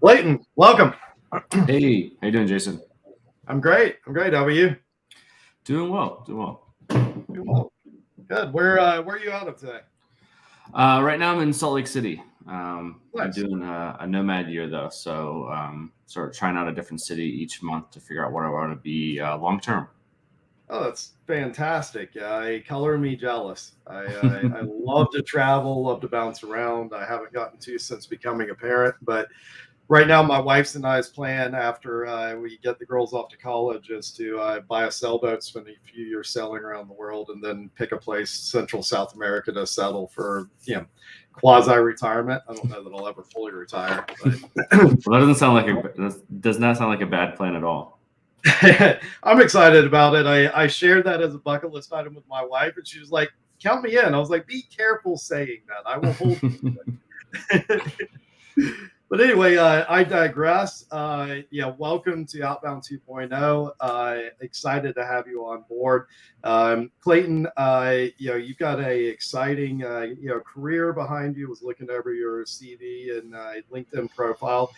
Clayton, welcome. Hey, how you doing, Jason? I'm great. How are you? Doing well, doing well. Doing well. Good. Where are you out of today? Right now I'm in Salt Lake City. I'm Nice. doing a nomad year though, so sort of trying out a different city each month to figure out where I want to be long term. Oh, that's fantastic. Color me jealous. I love to travel, love to bounce around. I haven't gotten to since becoming a parent, but right now my wife's and I's plan after we get the girls off to college is to buy a sailboat, spend a few years sailing around the world, and then pick a place Central South America to settle for quasi retirement. I don't know that I'll ever fully retire, but Well, that does not sound like a bad plan at all. I'm excited about it. I shared that as a bucket list item with my wife, and she was like, "Count me in." I was like, "Be careful saying that. I will hold you to it." But anyway, I digress. Welcome to Outbound 2.0. Excited to have you on board, Clayton. You've got a exciting career behind you. Was looking over your CV and LinkedIn profile,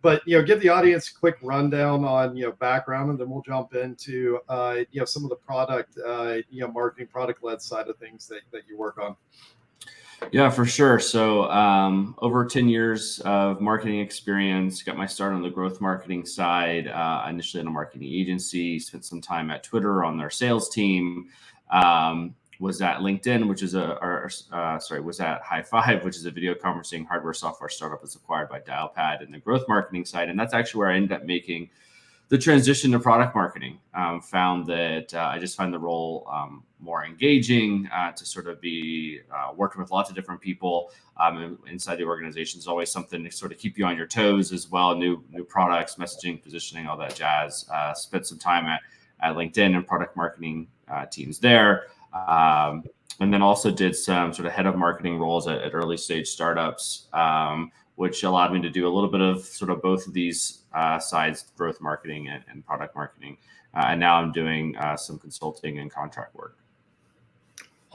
but give the audience a quick rundown on background, and then we'll jump into some of the product marketing, product led side of things that you work on. Yeah, for sure. So over 10 years of marketing experience, got my start on the growth marketing side, initially in a marketing agency, spent some time at Twitter on their sales team, was at LinkedIn, which is was at High Five, which is a video conferencing hardware software startup that's acquired by Dialpad in the growth marketing side. And that's actually where I ended up making the transition to product marketing. Found that I just find the role more engaging to sort of be working with lots of different people inside the organization is always something to sort of keep you on your toes as well. New products, messaging, positioning, all that jazz. Spent some time at LinkedIn and product marketing teams there. And then also did some sort of head of marketing roles at early stage startups, which allowed me to do a little bit of sort of both of these sides, growth marketing and product marketing. And now I'm doing some consulting and contract work.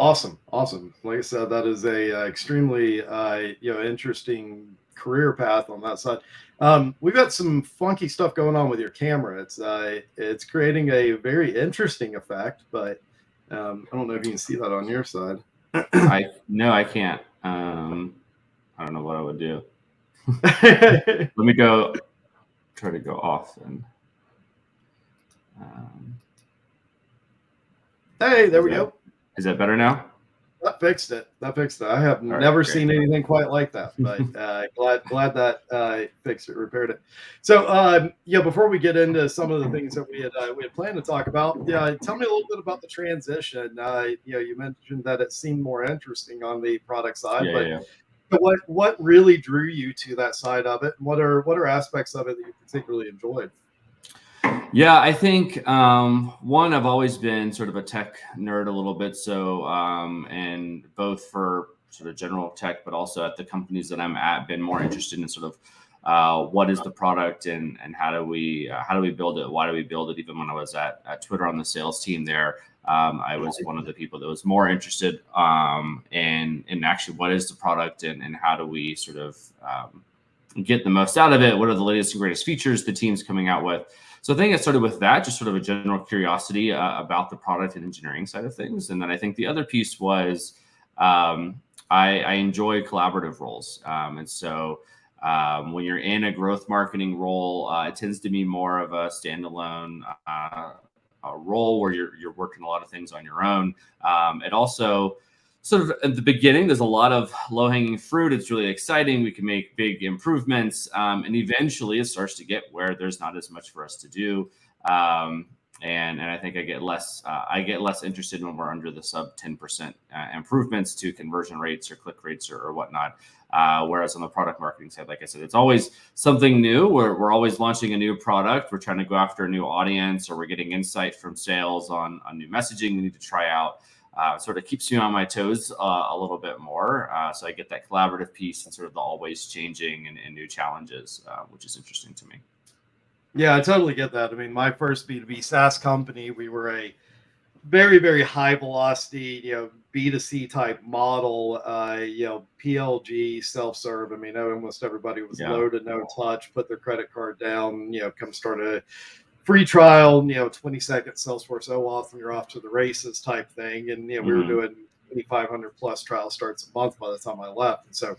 Awesome. Like I said, that is a extremely interesting career path on that side. We've got some funky stuff going on with your camera. It's creating a very interesting effect, but I don't know if you can see that on your side. I can't. I don't know what I would do. Let me try to go off and. Hey, there we go. Is that better now? That fixed it. I have never seen anything quite like that, but glad that fixed it, repaired it. So before we get into some of the things that we had planned to talk about, tell me a little bit about the transition. You mentioned that it seemed more interesting on the product side, but what really drew you to that side of it? What are aspects of it that you particularly enjoyed? Yeah, I think one, I've always been sort of a tech nerd a little bit. So, and both for sort of general tech, but also at the companies that I'm at, been more interested in sort of what is the product and how do we build it? Why do we build it? Even when I was at Twitter on the sales team there, I was one of the people that was more interested in actually what is the product and how do we sort of get the most out of it? What are the latest and greatest features the team's coming out with? So I think it started with that, just sort of a general curiosity about the product and engineering side of things. And then I think the other piece was I enjoy collaborative roles. And so when you're in a growth marketing role, it tends to be more of a standalone role where you're working a lot of things on your own. It also sort of at the beginning, there's a lot of low hanging fruit. It's really exciting. We can make big improvements. And eventually it starts to get where there's not as much for us to do. And I think I get less interested when we're under the sub 10% improvements to conversion rates or click rates or whatnot. Whereas on the product marketing side, like I said, it's always something new. We're always launching a new product. We're trying to go after a new audience, or we're getting insight from sales on new messaging we need to try out. Sort of keeps me on my toes a little bit more. So I get that collaborative piece and sort of the always changing and new challenges, which is interesting to me. Yeah, I totally get that. I mean, my first B2B SaaS company, we were a very, very high velocity, B2C type model, PLG, self-serve. I mean, almost everybody was Yeah. low to no touch, put their credit card down, come start a free trial, 20 seconds Salesforce OAuth and you're off to the races type thing. And, we were doing 2,500 plus trial starts a month by the time I left. And so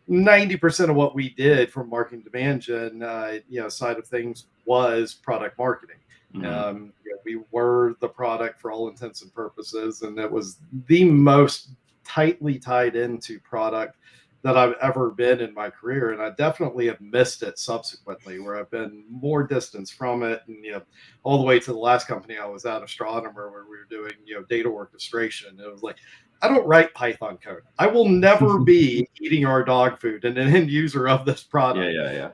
90% of what we did from marketing demand gen, side of things was product marketing. We were the product for all intents and purposes, and it was the most tightly tied into product that I've ever been in my career. And I definitely have missed it subsequently, where I've been more distance from it. And, all the way to the last company I was at, Astronomer, where we were doing, data orchestration. It was like, I don't write Python code. I will never be eating our dog food and an end user of this product. Yeah.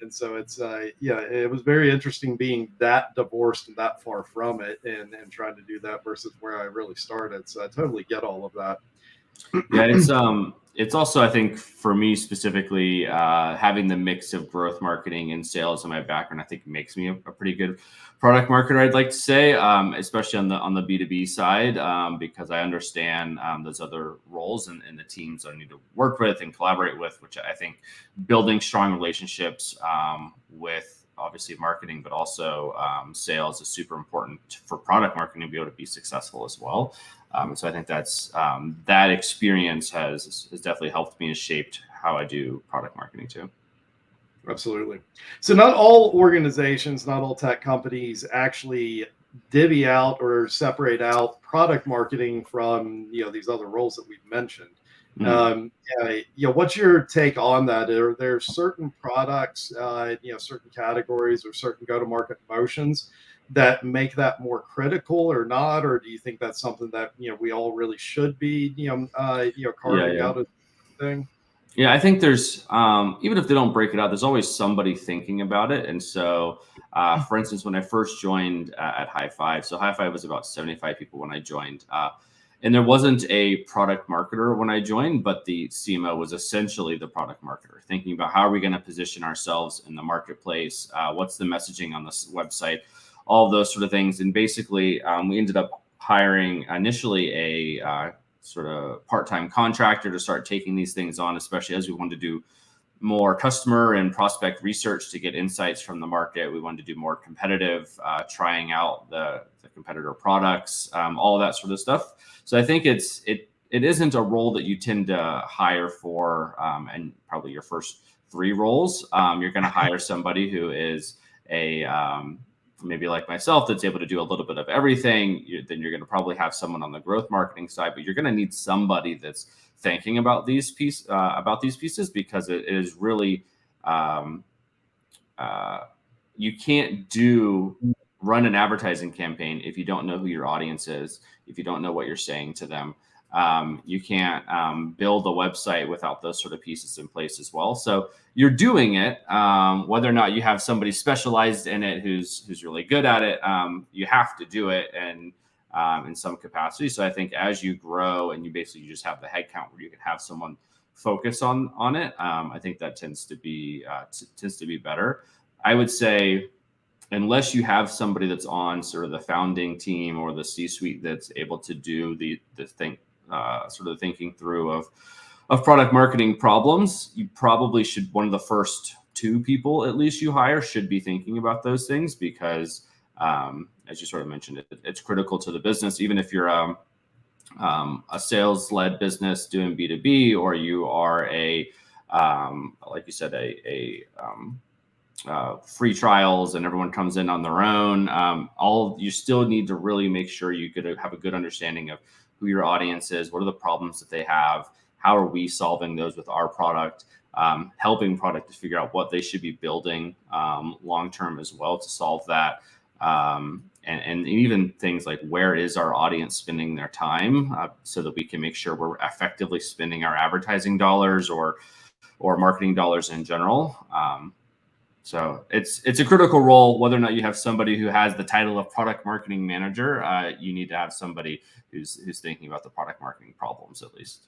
And so it's, it was very interesting being that divorced and that far from it and trying to do that versus where I really started. So I totally get all of that. Yeah, it's also, I think for me specifically, having the mix of growth marketing and sales in my background, I think makes me a pretty good product marketer, I'd like to say, especially on the B2B side, because I understand those other roles and the teams I need to work with and collaborate with, which I think building strong relationships with obviously marketing, but also sales is super important for product marketing to be able to be successful as well. So I think that's that experience has definitely helped me and shaped how I do product marketing too. Absolutely. So not all organizations, not all tech companies actually divvy out or separate out product marketing from these other roles that we've mentioned. What's your take on that? Are there certain products, certain categories or certain go-to-market motions that make that more critical or not? Or do you think that's something that, we all really should be, carving out as a thing? Yeah, I think there's, even if they don't break it out, there's always somebody thinking about it. And so, for instance, when I first joined at High Five, so High Five was about 75 people when I joined. And there wasn't a product marketer when I joined, but the CMO was essentially the product marketer, thinking about how are we going to position ourselves in the marketplace? What's the messaging on this website? All of those sort of things. And basically, we ended up hiring initially a sort of part-time contractor to start taking these things on, especially as we wanted to do more customer and prospect research to get insights from the market. We wanted to do more competitive, trying out the competitor products, all that sort of stuff. So I think it isn't a role that you tend to hire for, and probably your first 3 roles. You're going to hire somebody who is a maybe like myself that's able to do a little bit of everything. Then you're going to probably have someone on the growth marketing side, but you're going to need somebody that's thinking about these pieces because it is really you can't run an advertising campaign if you don't know who your audience is, if you don't know what you're saying to them. You can't build a website without those sort of pieces in place as well. So you're doing it, whether or not you have somebody specialized in it who's really good at it. You have to do it, and in some capacity. So I think as you grow and you just have the headcount where you can have someone focus on it, I think that tends to be better. I would say, unless you have somebody that's on sort of the founding team or the C-suite that's able to do the sort of thinking through of product marketing problems, you probably should, one of the first 2 people at least you hire should be thinking about those things because, as you sort of mentioned, it's critical to the business. Even if you're a sales-led business doing B2B, or you are like you said, free trials and everyone comes in on their own. You still need to really make sure you have a good understanding of who your audience is, what are the problems that they have, how are we solving those with our product, helping product to figure out what they should be building long term as well to solve that. And even things like, where is our audience spending their time, so that we can make sure we're effectively spending our advertising dollars or marketing dollars in general. So it's a critical role. Whether or not you have somebody who has the title of product marketing manager, you need to have somebody who's thinking about the product marketing problems at least.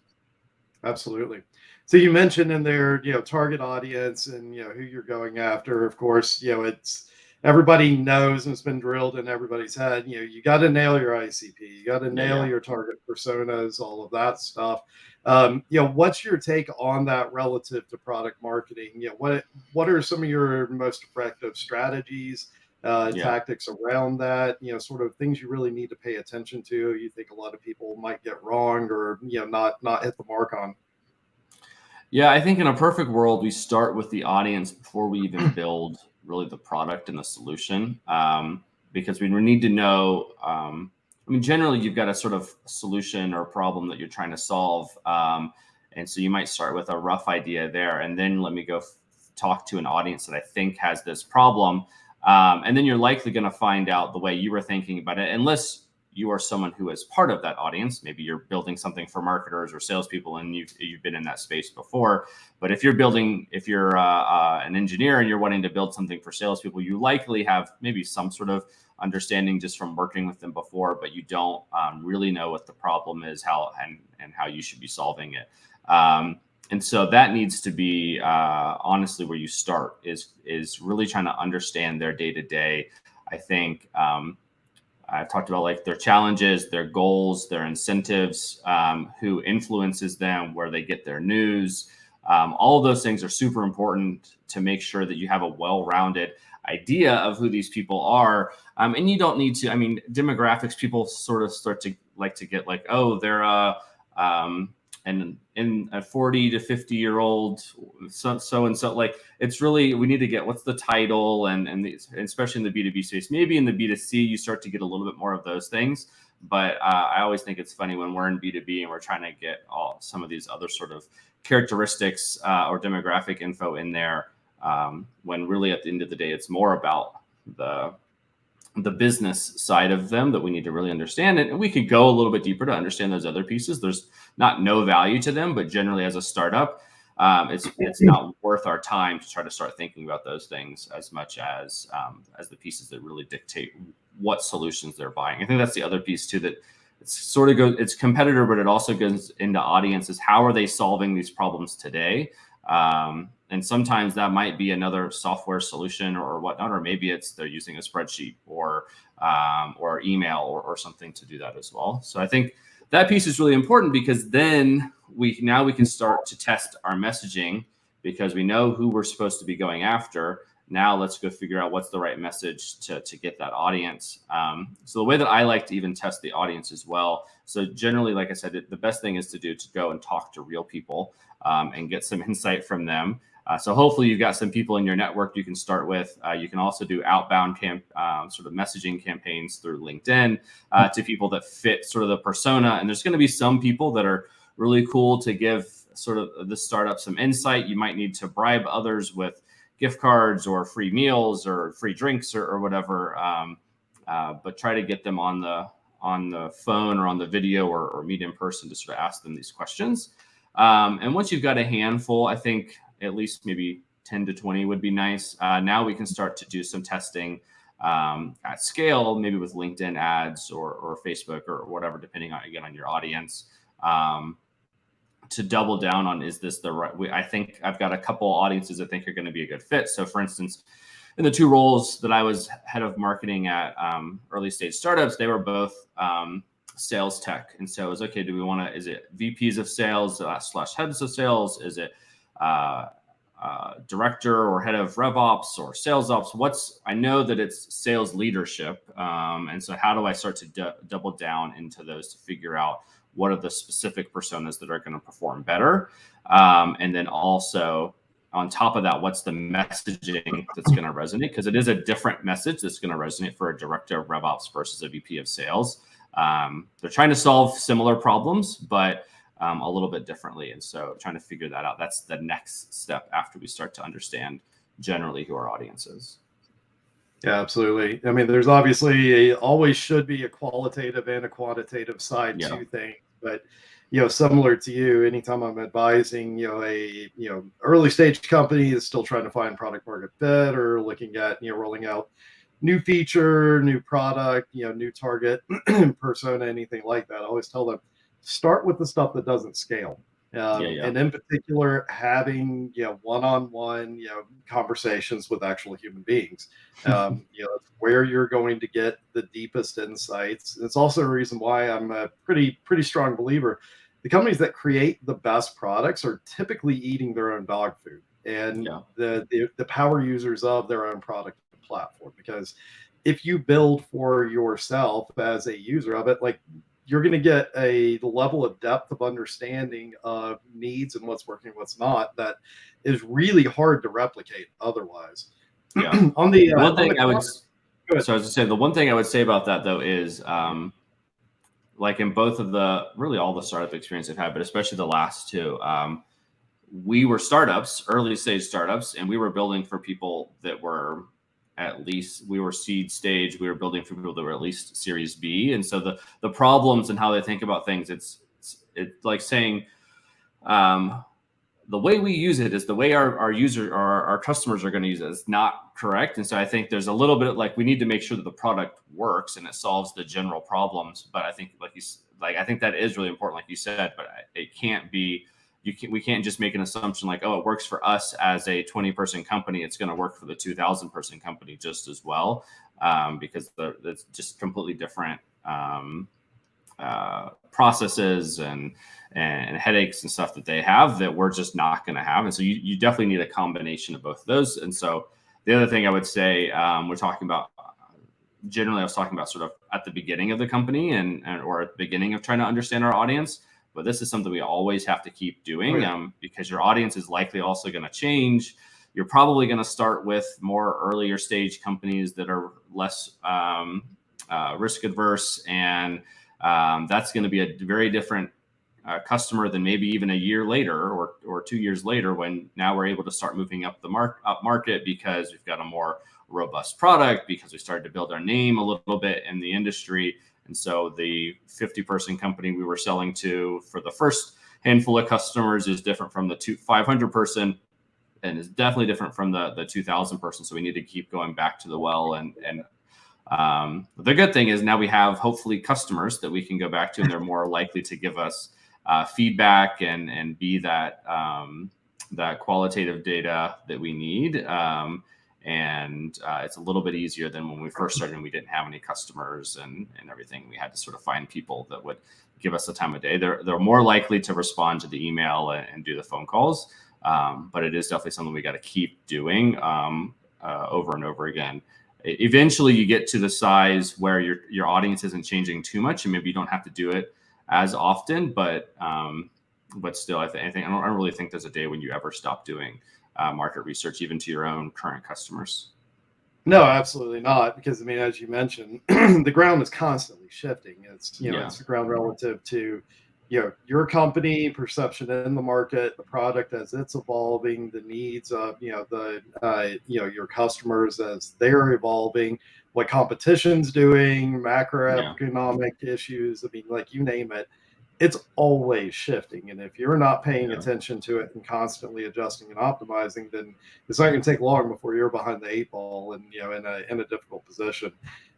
Absolutely. So you mentioned in there, target audience and who you're going after. Of course, it's everybody knows, and it's been drilled in everybody's head, you got to nail your ICP, you got to nail Yeah. your target personas, all of that stuff. What's your take on that relative to product marketing? What are some of your most effective strategies, Yeah. tactics around that? Sort of things you really need to pay attention to. You think a lot of people might get wrong, or not hit the mark on. Yeah, I think in a perfect world, we start with the audience before we even build really the product and the solution, because we need to know. I mean, generally, you've got a sort of solution or problem that you're trying to solve, and so you might start with a rough idea there, and then let me go talk to an audience that I think has this problem, and then you're likely going to find out the way you were thinking about it, unless you are someone who is part of that audience. Maybe you're building something for marketers or salespeople, and you've been in that space before. But if you're an engineer and you're wanting to build something for salespeople, you likely have maybe some sort of understanding just from working with them before, but you don't really know what the problem is, and how you should be solving it. And so that needs to be honestly where you start, is really trying to understand their day to day. I think. I've talked about like their challenges, their goals, their incentives, who influences them, where they get their news. All of those things are super important to make sure that you have a well-rounded idea of who these people are. And you don't need to, I mean, demographics, people sort of start to like to get like, oh, they're and in a 40 to 50-year-old so and so, like, it's really, we need to get what's the title, and especially in the B2B space. Maybe in the B2C you start to get a little bit more of those things, but I always think it's funny when we're in B2B and we're trying to get some of these other sort of characteristics or demographic info in there, when really at the end of the day it's more about the business side of them that we need to really understand it. And we could go a little bit deeper to understand those other pieces. There's not no value to them, but generally as a startup, it's not worth our time to try to start thinking about those things as much as the pieces that really dictate what solutions they're buying. I think that's the other piece too, that it's sort of it's competitor, but it also goes into audiences. How are they solving these problems today? And sometimes that might be another software solution or whatnot, or maybe it's they're using a spreadsheet or email or something to do that as well. So I think that piece is really important, because then we can start to test our messaging, because we know who we're supposed to be going after. Now let's go figure out what's the right message to get that audience. So the way that I like to even test the audience as well. So generally, like I said, the best thing is to go and talk to real people, and get some insight from them. So hopefully you've got some people in your network you can start with. You can also do outbound sort of messaging campaigns through LinkedIn to people that fit sort of the persona. And there's going to be some people that are really cool to give sort of the startup some insight. You might need to bribe others with gift cards or free meals or free drinks or whatever. But try to get them on the phone or on the video or meet in person to sort of ask them these questions. And once you've got a handful, I think at least maybe 10 to 20 would be nice. Now we can start to do some testing at scale, maybe with LinkedIn ads or Facebook or whatever, depending on your audience, to double down on, is this the right way? I think I've got a couple audiences I think are going to be a good fit. So for instance, in the two roles that I was head of marketing at early stage startups, they were both sales tech. And so it was, okay, is it VPs of sales / heads of sales? Is it director or head of RevOps or sales ops? I know that it's sales leadership. And so how do I start to double down into those to figure out what are the specific personas that are going to perform better? And then also on top of that, what's the messaging that's going to resonate? Because it is a different message that's going to resonate for a director of RevOps versus a VP of sales. They're trying to solve similar problems, but a little bit differently. And so trying to figure that out, that's the next step after we start to understand generally who our audience is. Yeah, absolutely. I mean, there's obviously always should be a qualitative and a quantitative side to things, but similar to you, anytime I'm advising, a early stage company is still trying to find product market fit, or looking at rolling out new feature, new product, new target persona, anything like that, I always tell them, start with the stuff that doesn't scale. Yeah. And in particular, having one-on-one conversations with actual human beings. It's where you're going to get the deepest insights. It's also a reason why I'm a pretty strong believer. The companies that create the best products are typically eating their own dog food and Yeah. the power users of their own product platform. Because if you build for yourself as a user of it, like you're going to get a level of depth of understanding of needs and what's working, what's not, that is really hard to replicate otherwise. Yeah. On The one the thing I would, quant, good. so I was just saying, the one thing I would say about that though is, like in both of the, really all the startup experience I've had, but especially the last two, we were startups, early stage startups, and we were building for people that were at least, we were seed stage. We were building for people that were at least Series B. And so the problems and how they think about things, it's like saying, the way we use it is the way our customers are going to use it. It's not correct. And so I think there's a little bit of, like, we need to make sure that the product works and it solves the general problems. But I think, I think that is really important, like you said, but it can't be, we can't just make an assumption like, oh, it works for us as a 20-person company, it's going to work for the 2,000-person company just as well. Because it's just completely different, processes and headaches and stuff that they have that we're just not going to have. And so you definitely need a combination of both of those. And so the other thing I would say, we're talking about, generally I was talking about sort of at the beginning of the company and or at the beginning of trying to understand our audience. But this is something we always have to keep doing, because your audience is likely also going to change. You're probably going to start with more earlier stage companies that are less risk adverse, and that's going to be a very different customer than maybe even a year later or 2 years later, when now we're able to start moving up the up market because we've got a more robust product, because we started to build our name a little bit in the industry. And so the 50-person company we were selling to for the first handful of customers is different from the 500-person, and is definitely different from the 2,000-person. So we need to keep going back to the well. And the good thing is now we have hopefully customers that we can go back to, and they're more likely to give us feedback and be that that qualitative data that we need. And it's a little bit easier than when we first started and we didn't have any customers and everything. We had to sort of find people that would give us the time of day. They're more likely to respond to the email and do the phone calls. But it is definitely something we got to keep doing over and over again. Eventually you get to the size where your audience isn't changing too much, and maybe you don't have to do it as often, but still, I don't really think there's a day when you ever stop doing market research, even to your own current customers. No, absolutely not. Because I mean, as you mentioned, the ground is constantly shifting. It's it's the ground relative to your company perception in the market, the product as it's evolving, the needs of your customers as they're evolving, what competition's doing, macroeconomic issues. I mean, like, you name it, it's always shifting. And if you're not paying attention to it and constantly adjusting and optimizing, then it's not going to take long before you're behind the eight ball and in a difficult position.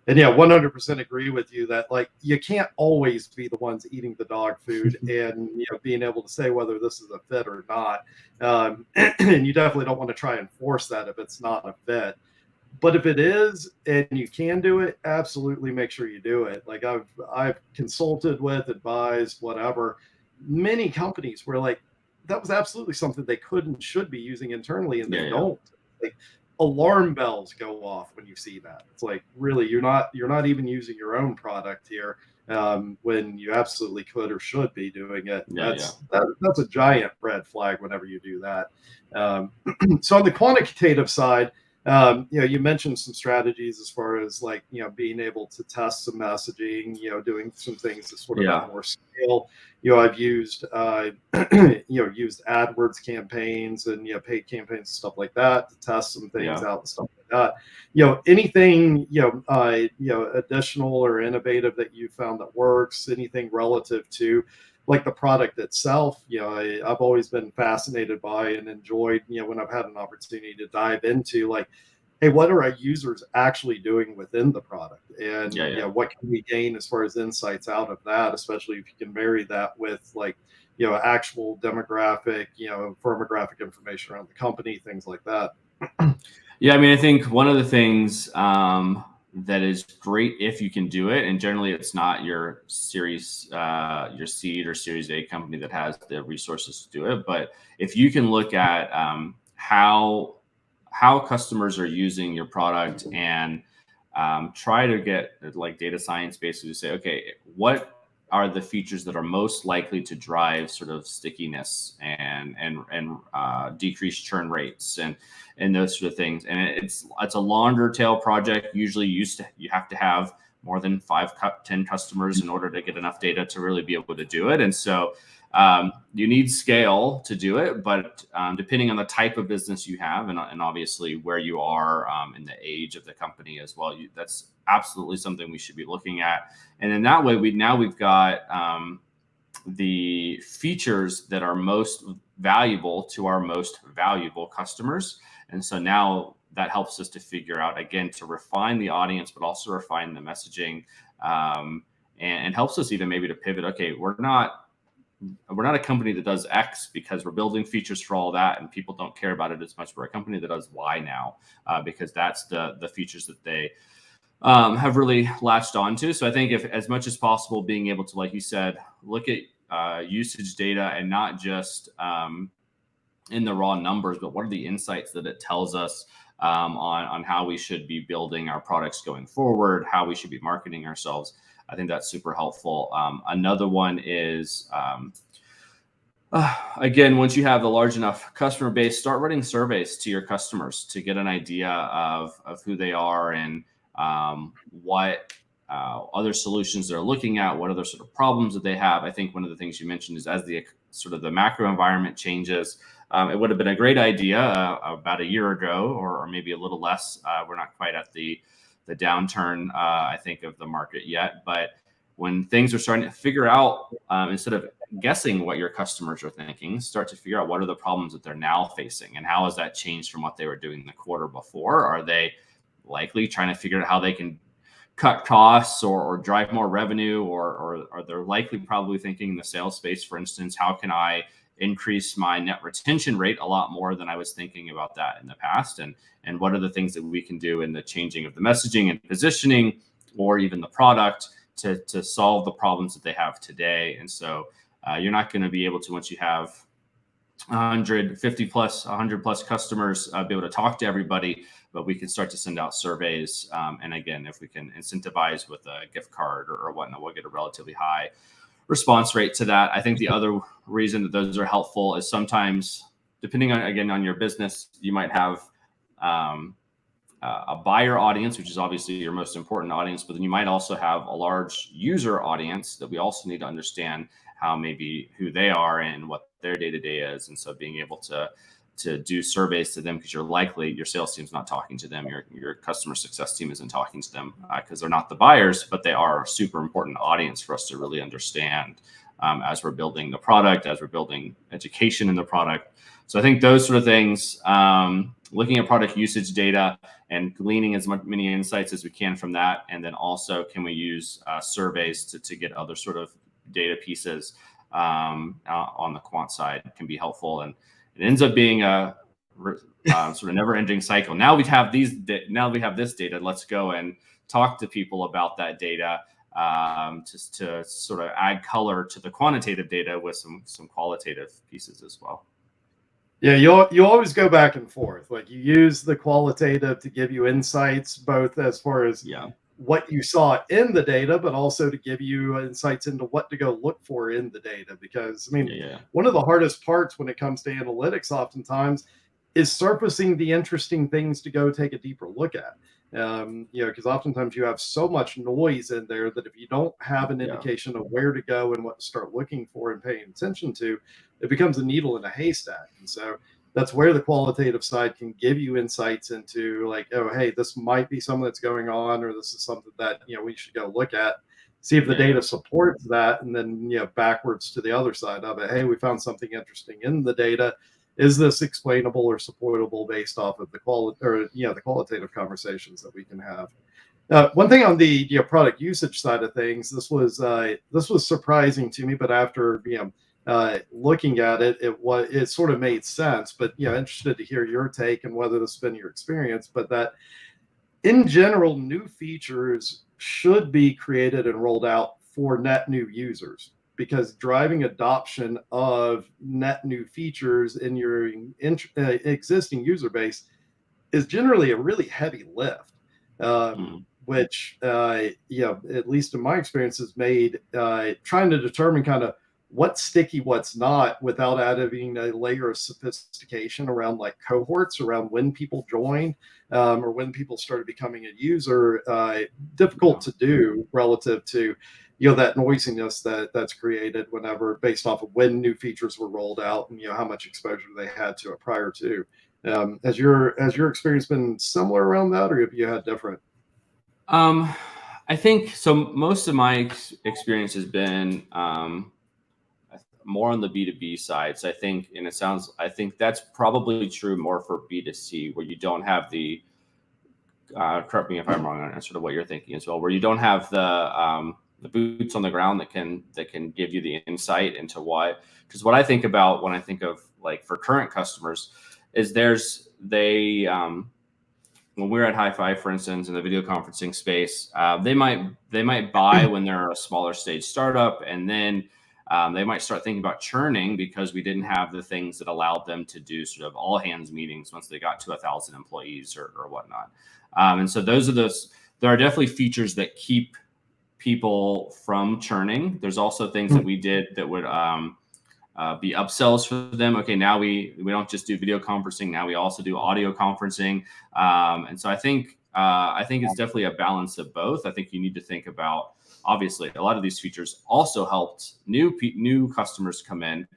And 100% agree with you that, like, you can't always be the ones eating the dog food and being able to say whether this is a fit or not. And you definitely don't want to try and force that if it's not a fit. But if it is and you can do it, absolutely make sure you do it. Like, I've consulted with, advised, whatever, many companies where, like, that was absolutely something they could and should be using internally, and they don't. Like, alarm bells go off when you see that. It's like, really, you're not even using your own product here, when you absolutely could or should be doing it. That's a giant red flag whenever you do that. So on the quantitative side, you mentioned some strategies as far as, like, being able to test some messaging, doing some things to sort of at more scale. I've used used AdWords campaigns and paid campaigns and stuff like that to test some things out and stuff like that. Anything additional or innovative that you found that works, anything relative to, like, the product itself. I've always been fascinated by and enjoyed, when I've had an opportunity to dive into, like, hey, what are our users actually doing within the product? And what can we gain as far as insights out of that, especially if you can marry that with, like, actual demographic, firmographic information around the company, things like that. Yeah, I mean, I think one of the things that is great if you can do it, and generally it's not your your seed or Series A company that has the resources to do it, but if you can look at how customers are using your product and try to get like data science basically to say, okay, what are the features that are most likely to drive sort of stickiness and decrease churn rates and those sort of things. And it's a longer tail project. Usually you have to have more than 10 customers in order to get enough data to really be able to do it. And so you need scale to do it, but depending on the type of business you have and obviously where you are in the age of the company as well, that's absolutely something we should be looking at. And in that way, we've got the features that are most valuable to our most valuable customers. And so now that helps us to figure out, again, to refine the audience, but also refine the messaging, and helps us even maybe to pivot. Okay, we're not a company that does X because we're building features for all that and people don't care about it as much. We're a company that does Y now because that's the features that they have really latched onto. So I think if as much as possible, being able to, like you said, look at usage data and not just in the raw numbers, but what are the insights that it tells us on how we should be building our products going forward, how we should be marketing ourselves. I think that's super helpful. Another one is, again, once you have a large enough customer base, start running surveys to your customers to get an idea of who they are and what other solutions they're looking at, what other sort of problems that they have. I think one of the things you mentioned is as the sort of the macro environment changes, it would have been a great idea about a year ago, or maybe a little less. We're not quite at the downturn, I think, of the market yet. But when things are starting to figure out, instead of guessing what your customers are thinking, start to figure out what are the problems that they're now facing and how has that changed from what they were doing the quarter before. Are they likely trying to figure out how they can cut costs or drive more revenue, or are they likely probably thinking in the sales space, for instance, how can I increase my net retention rate a lot more than I was thinking about that in the past? And what are the things that we can do in the changing of the messaging and positioning or even the product to solve the problems that they have today? And so you're not going to be able to, once you have 150 plus 100 plus customers, be able to talk to everybody, but we can start to send out surveys. And again, if we can incentivize with a gift card or whatnot, we'll get a relatively high response rate to that. I think the other reason that those are helpful is sometimes, depending on, again, on your business, you might have a buyer audience, which is obviously your most important audience, but then you might also have a large user audience that we also need to understand how maybe who they are and what their day-to-day is. And so being able to do surveys to them, because you're likely your sales team's not talking to them, your customer success team isn't talking to them because they're not the buyers, but they are a super important audience for us to really understand as we're building the product, as we're building education in the product. So I think those sort of things, looking at product usage data and gleaning as many insights as we can from that. And then also, can we use surveys to get other sort of data pieces on the quant side can be helpful. And it ends up being a sort of never-ending cycle. Now we have this data. Let's go and talk to people about that data, just to sort of add color to the quantitative data with some qualitative pieces as well. Yeah, you always go back and forth. Like, you use the qualitative to give you insights, both as far as what you saw in the data, but also to give you insights into what to go look for in the data. Because, I mean, one of the hardest parts when it comes to analytics oftentimes is surfacing the interesting things to go take a deeper look at. Because oftentimes you have so much noise in there that if you don't have an indication of where to go and what to start looking for and paying attention to, it becomes a needle in a haystack. And so that's where the qualitative side can give you insights into, like, oh, hey, this might be something that's going on, or this is something that, we should go look at, see if the data supports that. And then, backwards to the other side of it. Hey, we found something interesting in the data. Is this explainable or supportable based off of the the qualitative conversations that we can have? One thing on the product usage side of things, this was surprising to me, but after looking at it, it sort of made sense. But interested to hear your take and whether this has been your experience. But that in general, new features should be created and rolled out for net new users, because driving adoption of net new features in your existing user base is generally a really heavy lift, which, at least in my experience, has made trying to determine kind of what's sticky, what's not, without adding a layer of sophistication around like cohorts, around when people joined, or when people started becoming a user, difficult to do relative to that noisiness that's created whenever, based off of when new features were rolled out, and how much exposure they had to it prior to. Has your experience been similar around that, or have you had different? I think so. Most of my experience has been more on the B2B side. So I think, and I think that's probably true more for B2C, where you don't have the, correct me if I'm wrong on sort of what you're thinking as well, where you don't have the boots on the ground that can give you the insight into why. Because what I think about when I think of like for current customers is when we're at High Five, for instance, in the video conferencing space, they might buy when they're a smaller stage startup, and then they might start thinking about churning because we didn't have the things that allowed them to do sort of all hands meetings once they got to 1,000 employees or whatnot. And so there are definitely features that keep people from churning. There's also things that we did that would be upsells for them. Okay, now we don't just do video conferencing. Now we also do audio conferencing. And so I think it's definitely a balance of both. I think you need to think about, obviously, a lot of these features also helped new customers come in.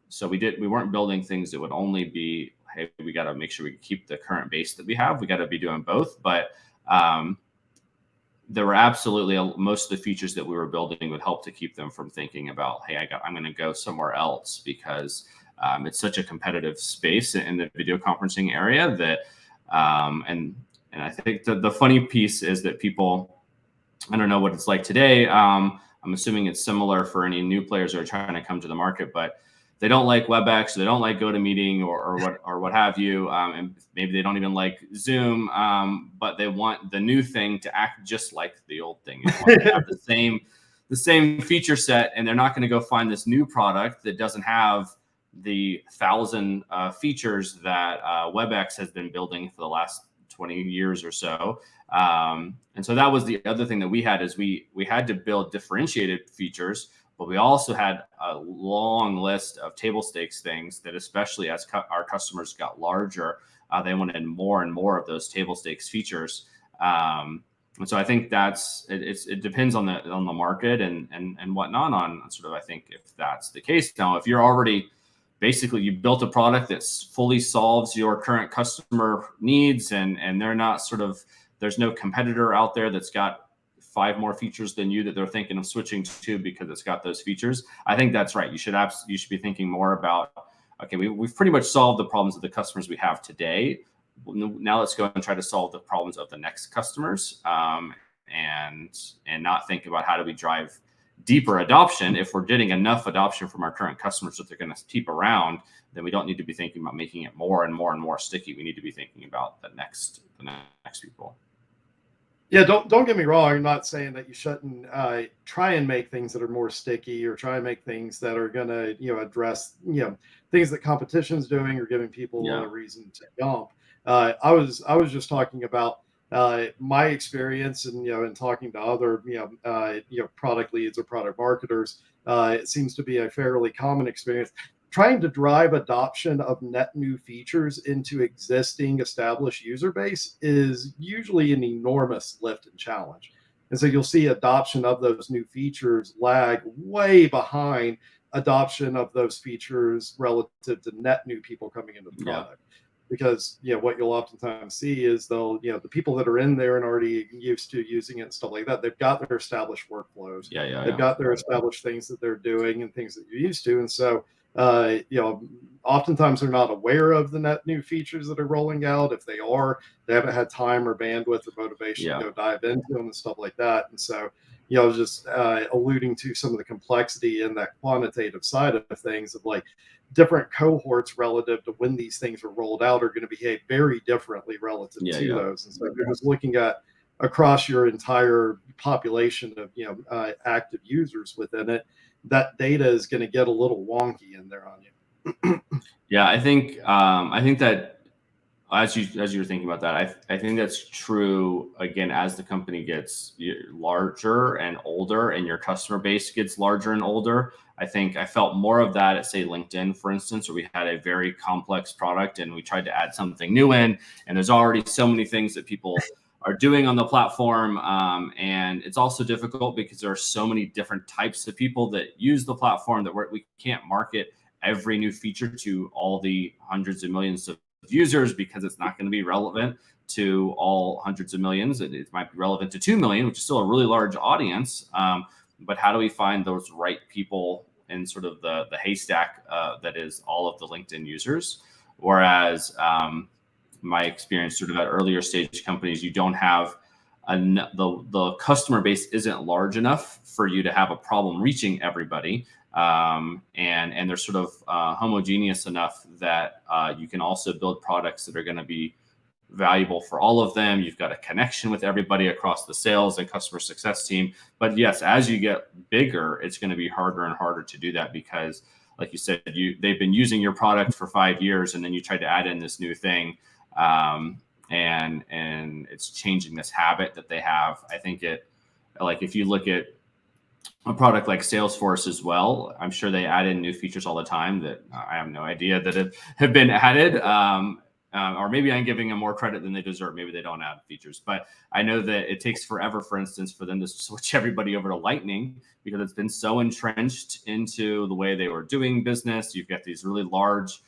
So we weren't building things that would only be, hey, we got to make sure we keep the current base that we have. We got to be doing both, but there were absolutely most of the features that we were building would help to keep them from thinking about, hey, I'm going to go somewhere else, because it's such a competitive space in the video conferencing area that, and I think the funny piece is that people, I don't know what it's like today. I'm assuming it's similar for any new players that are trying to come to the market, but they don't like WebEx, they don't like GoToMeeting or what have you, and maybe they don't even like Zoom, but they want the new thing to act just like the old thing. They want to have the same feature set, and they're not going to go find this new product that doesn't have the 1,000 features that WebEx has been building for the last 20 years or so. And so that was the other thing that we had, is we had to build differentiated features, but we also had a long list of table stakes things that, especially as our customers got larger, they wanted more and more of those table stakes features. And so I think it depends on the market and whatnot on sort of, I think, if that's the case. Now, if you're already basically you built a product that fully solves your current customer needs, and they're not sort of, there's no competitor out there that's got 5 more features than you that they're thinking of switching to because it's got those features. I think that's right. You should be thinking more about, okay, we've pretty much solved the problems of the customers we have today. Now let's go and try to solve the problems of the next customers, and not think about how do we drive deeper adoption. If we're getting enough adoption from our current customers that they're going to keep around, then we don't need to be thinking about making it more and more and more sticky. We need to be thinking about the next people. Yeah, don't get me wrong. I'm not saying that you shouldn't try and make things that are more sticky, or try and make things that are going to address things that competition's doing, or giving people a reason to jump. I was just talking about my experience, and in talking to other product leads or product marketers. It seems to be a fairly common experience. Trying to drive adoption of net new features into existing established user base is usually an enormous lift and challenge. And so you'll see adoption of those new features lag way behind adoption of those features relative to net new people coming into the product. Because what you'll oftentimes see is they'll the people that are in there and already used to using it and stuff like that, they've got their established workflows. They've got their established things that they're doing and things that you're used to. And so oftentimes they're not aware of the net new features that are rolling out. If they are, they haven't had time or bandwidth or motivation to go dive into them and stuff like that. And so just alluding to some of the complexity in that quantitative side of things of like different cohorts relative to when these things are rolled out are going to behave very differently relative to Yeah. those. And so if you're just looking at across your entire population of active users within it, that data is going to get a little wonky in there on you. Yeah, I think that as you were thinking about that, I think that's true again as the company gets larger and older and your customer base gets larger and older. I think I felt more of that at, say, LinkedIn, for instance, where we had a very complex product and we tried to add something new in, and there's already so many things that people are doing on the platform. And it's also difficult because there are so many different types of people that use the platform that we can't market every new feature to all the hundreds of millions of users because it's not going to be relevant to all hundreds of millions. It might be relevant to 2 million, which is still a really large audience. But how do we find those right people in sort of the haystack that is all of the LinkedIn users? Whereas my experience sort of at earlier stage companies, you don't have the customer base isn't large enough for you to have a problem reaching everybody. And they're sort of homogeneous enough that you can also build products that are going to be valuable for all of them. You've got a connection with everybody across the sales and customer success team. But yes, as you get bigger, it's going to be harder and harder to do that because, like you said, they've been using your product for 5 years, and then you try to add in this new thing, and it's changing this habit that they have. I think like if you look at a product like Salesforce as well, I'm sure they add in new features all the time that I have no idea that have been added. Or maybe I'm giving them more credit than they deserve. Maybe they don't add features, but I know that it takes forever, for instance, for them to switch everybody over to Lightning because it's been so entrenched into the way they were doing business. You've got these really large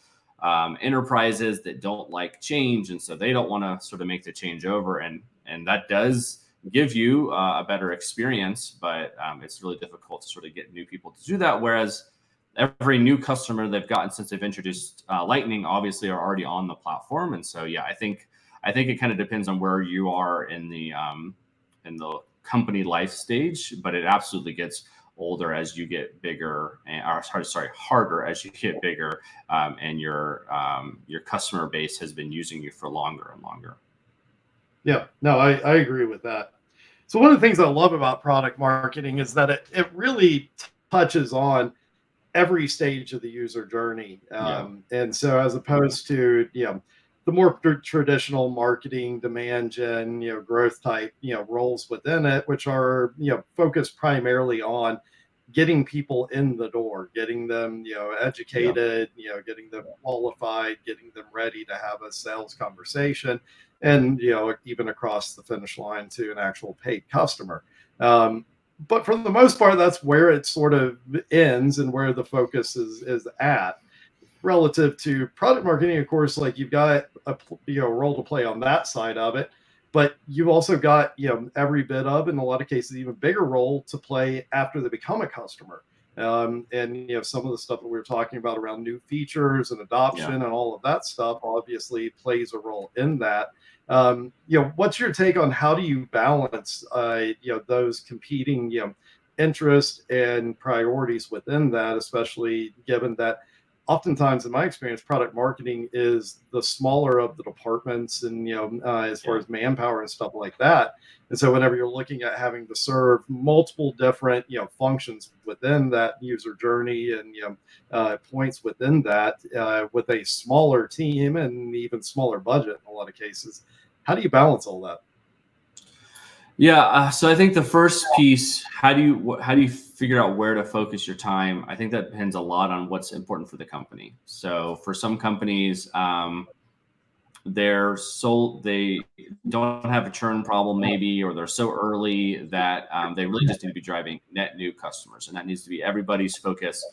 enterprises that don't like change, and so they don't want to sort of make the change over, and that does give you a better experience, but it's really difficult to sort of get new people to do that. Whereas every new customer they've gotten since they've introduced Lightning obviously are already on the platform. And so, yeah, I think it kind of depends on where you are in the company life stage, but it absolutely gets older as you get bigger, harder as you get bigger, and your customer base has been using you for longer and longer. Yeah, no, I agree with that. So one of the things I love about product marketing is that it really touches on every stage of the user journey. And so as opposed to, the more traditional marketing, demand gen, growth type, roles within it, which are, focused primarily on getting people in the door, getting them, educated, getting them qualified, getting them ready to have a sales conversation, and even across the finish line to an actual paid customer. But for the most part, that's where it sort of ends and where the focus is at. Relative to product marketing, of course, like you've got a role to play on that side of it, but you've also got every bit of, in a lot of cases, even bigger role to play after they become a customer. And some of the stuff that we were talking about around new features and adoption and all of that stuff obviously plays a role in that. What's your take on how do you balance those competing interests and priorities within that, especially given that oftentimes, in my experience, product marketing is the smaller of the departments, and as far as manpower and stuff like that. And so, whenever you're looking at having to serve multiple different functions within that user journey and points within that with a smaller team and even smaller budget in a lot of cases, how do you balance all that? Yeah, so I think the first piece, how do you figure out where to focus your time? I think that depends a lot on what's important for the company. So for some companies, they don't have a churn problem maybe, or they're so early that they really just need to be driving net new customers, and that needs to be everybody's focus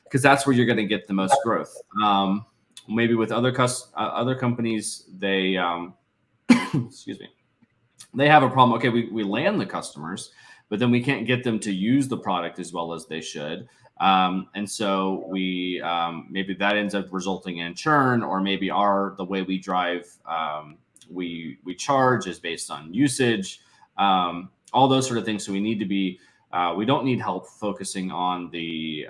because that's where you're going to get the most growth. Maybe with other companies, they excuse me, they have a problem. Okay, we land the customers, but then we can't get them to use the product as well as they should. And so we maybe that ends up resulting in churn, or maybe the way we drive, we charge is based on usage, all those sort of things. So we need to be We don't need help focusing on the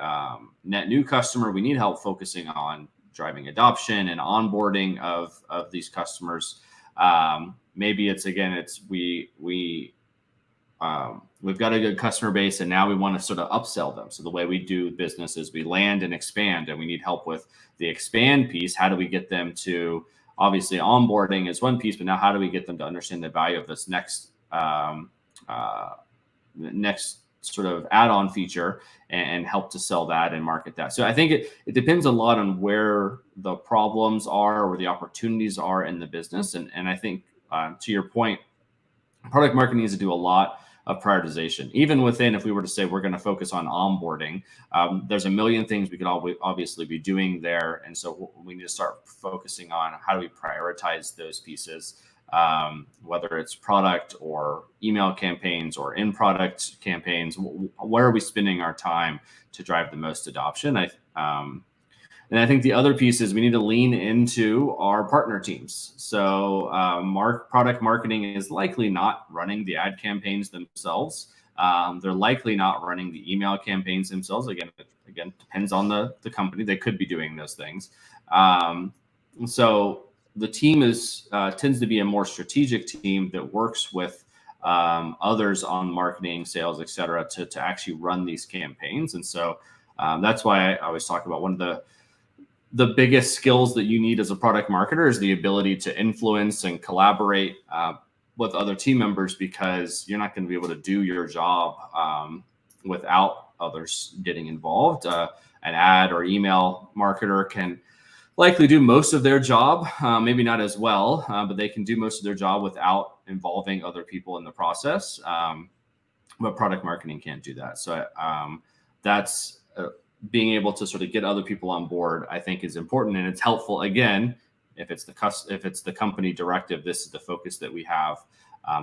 net new customer. We need help focusing on driving adoption and onboarding of these customers. Maybe it's we've got a good customer base and now we want to sort of upsell them. So the way we do business is we land and expand, and we need help with the expand piece. How do we get them to, obviously onboarding is one piece, but now how do we get them to understand the value of this next sort of add-on feature and help to sell that and market that. So I think it depends a lot on where the problems are, where the opportunities are in the business. And I think to your point, product marketing needs to do a lot of prioritization. Even within, if we were to say we're going to focus on onboarding, there's a million things we could obviously be doing there. And so we need to start focusing on how do we prioritize those pieces, whether it's product or email campaigns or in-product campaigns. Where are we spending our time to drive the most adoption? And I think the other piece is we need to lean into our partner teams. So product marketing is likely not running the ad campaigns themselves. They're likely not running the email campaigns themselves. Again, depends on the company. They could be doing those things. So the team tends to be a more strategic team that works with others on marketing, sales, et cetera, to actually run these campaigns. And so that's why I always talk about one of the biggest skills that you need as a product marketer is the ability to influence and collaborate with other team members, because you're not going to be able to do your job without others getting involved. An ad or email marketer can likely do most of their job, maybe not as well, but they can do most of their job without involving other people in the process. But product marketing can't do that. So that's being able to sort of get other people on board, I think, is important, and it's helpful. Again, if it's the company directive, this is the focus that we have.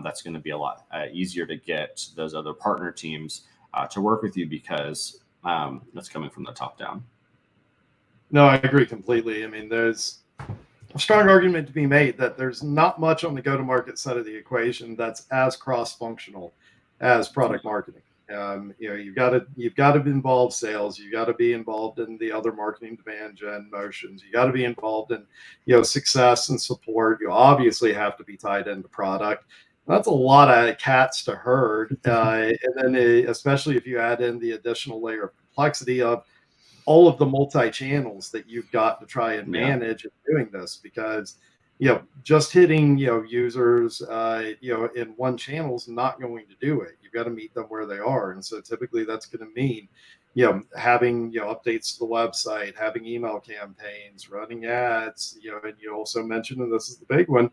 That's going to be a lot easier to get those other partner teams to work with you, because that's coming from the top down. No, I agree completely. I mean, there's a strong argument to be made that there's not much on the go-to-market side of the equation that's as cross-functional as product marketing. You've got to involve sales. You got to be involved in the other marketing demand gen motions. You got to be involved in success and support. You obviously have to be tied into product. That's a lot of cats to herd, and then especially if you add in the additional layer of complexity of all of the multi-channels that you've got to try and manage in doing this, because just hitting users in one channel is not going to do it. You've got to meet them where they are, and so typically that's going to mean having updates to the website, having email campaigns, running ads, and you also mentioned, and this is the big one,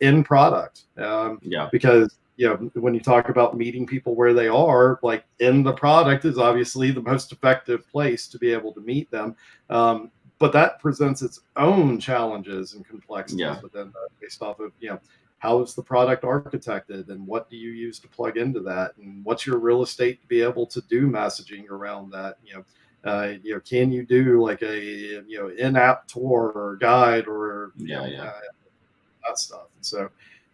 in product, because when you talk about meeting people where they are, like in the product is obviously the most effective place to be able to meet them. But that presents its own challenges and complexities within that, based off of, how is the product architected, and what do you use to plug into that, and what's your real estate to be able to do messaging around that? Can you do like a in-app tour or guide or that stuff? And so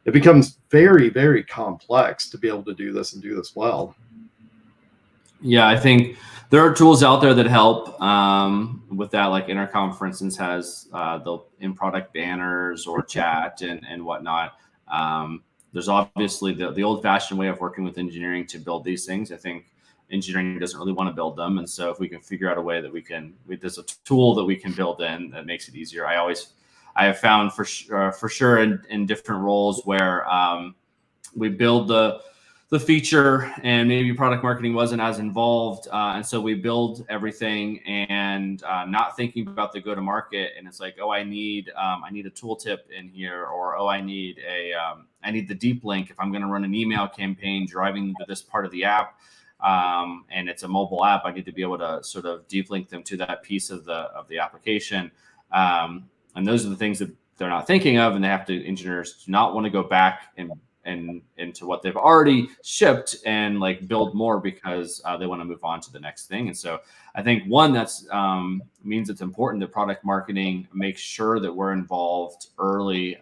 it becomes very, very complex to be able to do this and do this well. Yeah, I think there are tools out there that help with that. Like Intercom, for instance, has the in-product banners or chat and whatnot. There's obviously the old-fashioned way of working with engineering to build these things. I think engineering doesn't really want to build them, and so if we can figure out a way that there's a tool that we can build in that makes it easier. I have found for sure in different roles where we build the feature and maybe product marketing wasn't as involved. And so we build everything and not thinking about the go-to-market. And it's like, oh, I need a tooltip in here, or, oh, I need the deep link if I'm going to run an email campaign driving to this part of the app. And it's a mobile app. I need to be able to sort of deep link them to that piece of the application. And those are the things that they're not thinking of. And engineers do not want to go back and into what they've already shipped and like build more, because they want to move on to the next thing. And so I think that's means it's important that product marketing makes sure that we're involved early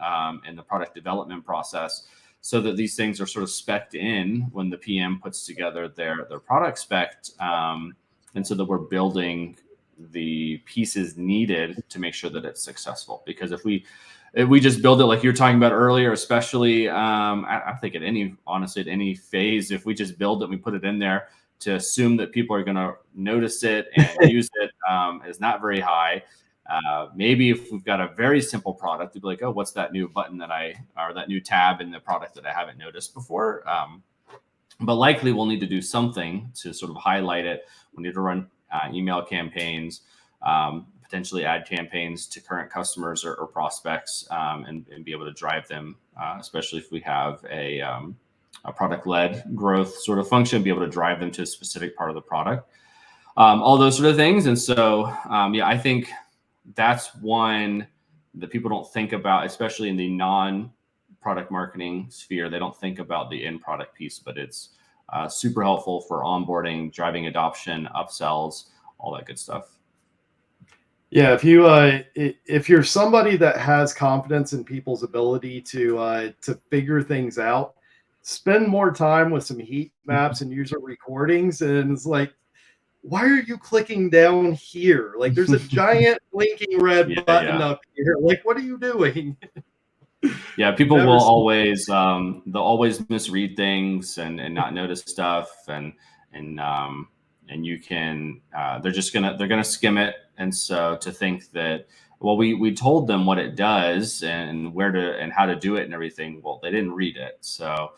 in the product development process, so that these things are sort of spec'd in when the PM puts together their product spec, and so that we're building the pieces needed to make sure that it's successful. Because if we just build it like you were talking about earlier, especially I think honestly at any phase, if we just build it and we put it in there to assume that people are going to notice it and use it is not very high. Maybe if we've got a very simple product, to be like, oh, what's that new button or that new tab in the product that I haven't noticed before? But likely we'll need to do something to sort of highlight it. We need to run email campaigns, potentially add campaigns to current customers or prospects, and be able to drive them, especially if we have a product-led growth sort of function, be able to drive them to a specific part of the product, all those sort of things. And so, I think that's one that people don't think about, especially in the non-product marketing sphere. They don't think about the end product piece, but it's super helpful for onboarding, driving adoption, upsells, all that good stuff. Yeah, if you're somebody that has confidence in people's ability to figure things out, spend more time with some heat maps and user recordings. And it's like, why are you clicking down here? Like, there's a giant blinking red button up here. Like, what are you doing? Yeah, people will always they'll always misread things and not notice stuff, and you can they're gonna skim it. And so to think that, well, we told them what it does and where to and how to do it and everything, well, they didn't read it. So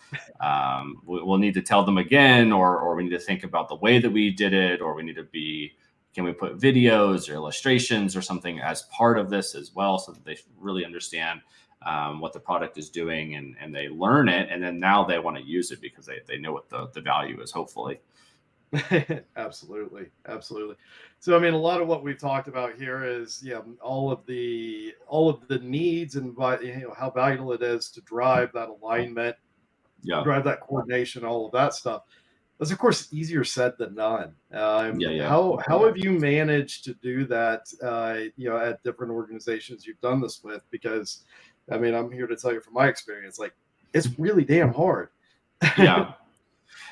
we'll need to tell them again, or we need to think about the way that we did it, or we need to can we put videos or illustrations or something as part of this as well, so that they really understand what the product is doing, and they learn it, and then now they want to use it because they know what the value is, hopefully. Absolutely. So, I mean, a lot of what we've talked about here is, all of the needs and how valuable it is to drive that alignment, drive that coordination, all of that stuff. That's, of course, easier said than done. How have you managed to do that, at different organizations you've done this with? Because, I mean, I'm here to tell you from my experience, like, it's really damn hard.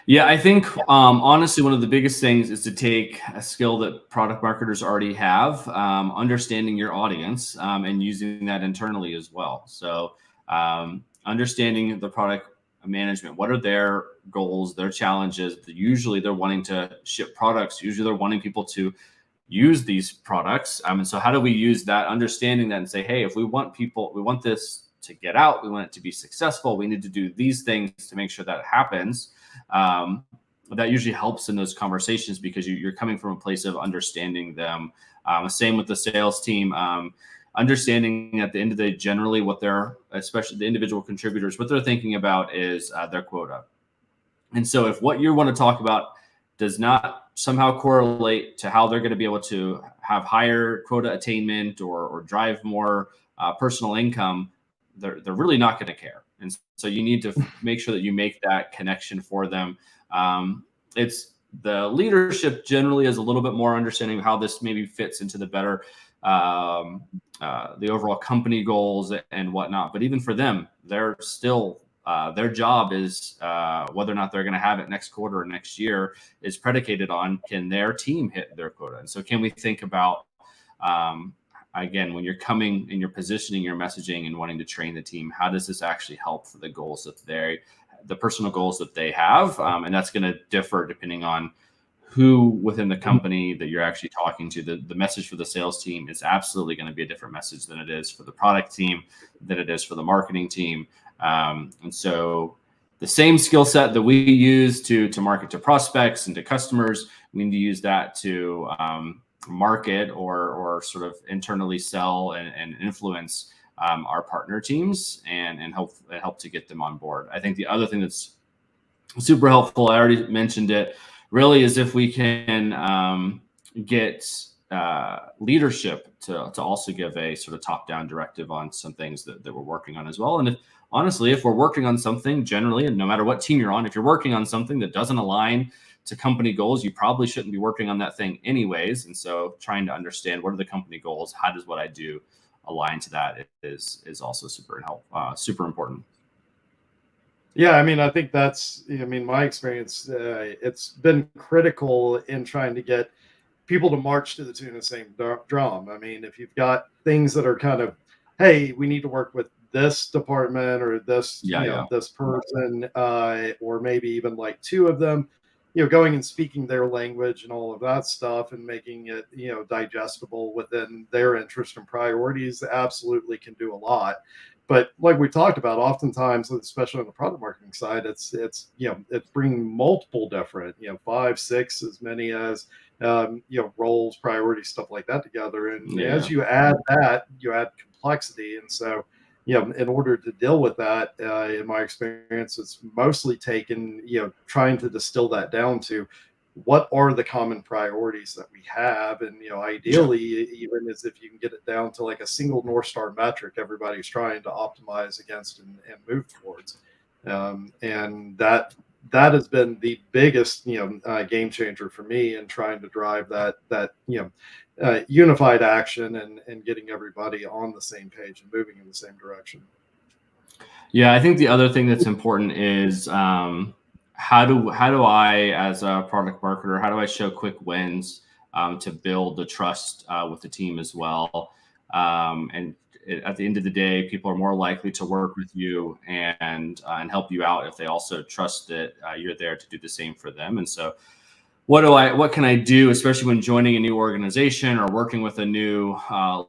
Yeah, I think honestly, one of the biggest things is to take a skill that product marketers already have, understanding your audience, and using that internally as well. So understanding the product management, what are their goals, their challenges? Usually they're wanting to ship products. Usually they're wanting people to use these products. And so how do we use that, understanding that, and say, hey, if we want this to get out, we want it to be successful, we need to do these things to make sure that happens. That usually helps in those conversations, because you're coming from a place of understanding them. Same with the sales team, understanding at the end of the day, generally especially the individual contributors, what they're thinking about is their quota. And so if what you want to talk about does not somehow correlate to how they're going to be able to have higher quota attainment or drive more personal income, they're really not going to care. And so you need to make sure that you make that connection for them. It's the leadership generally is a little bit more understanding of how this maybe fits into the better, the overall company goals and whatnot. But even for them, they're still, their job is whether or not they're going to have it next quarter or next year is predicated on, can their team hit their quota? And so can we think about, again, when you're coming and you're positioning your messaging and wanting to train the team, how does this actually help for the goals that the personal goals that they have? And that's going to differ depending on who within the company that you're actually talking to. The message for the sales team is absolutely going to be a different message than it is for the product team, than it is for the marketing team. And so the same skill set that we use to market to prospects and to customers, we need to use that to market or sort of internally sell and influence our partner teams and help to get them on board. I think the other thing that's super helpful, I already mentioned it, really is if we can get leadership to also give a sort of top-down directive on some things that we're working on as well. And honestly, if we're working on something generally, and no matter what team you're on, if you're working on something that doesn't align to company goals, you probably shouldn't be working on that thing anyways. And so trying to understand, what are the company goals? How does what I do align to that is also super important. Yeah, I mean, I think that's, I mean, my experience, it's been critical in trying to get people to march to the tune of the same drum. I mean, if you've got things that are kind of, hey, we need to work with this department or this, Yeah, yeah, this person, or maybe even like two of them, going and speaking their language and all of that stuff and making it, digestible within their interest and priorities, absolutely can do a lot. But like we talked about, oftentimes, especially on the product marketing side, it's bringing multiple different, five, six, as many as roles, priorities, stuff like that together. And yeah, as you add that, you add complexity. And so, in order to deal with that, in my experience, it's mostly taken, trying to distill that down to what are the common priorities that we have. And, yeah, ideally, even as if you can get it down to like a single North Star metric, everybody's trying to optimize against and move towards. And that has been the biggest game changer for me in trying to drive that unified action and getting everybody on the same page and moving in the same direction. yeah. I think the other thing that's important is how do I, as a product marketer, how do I show quick wins to build the trust with the team as well? And at the end of the day, people are more likely to work with you and help you out if they also trust that you're there to do the same for them. And so, what can I do, especially when joining a new organization or working with a new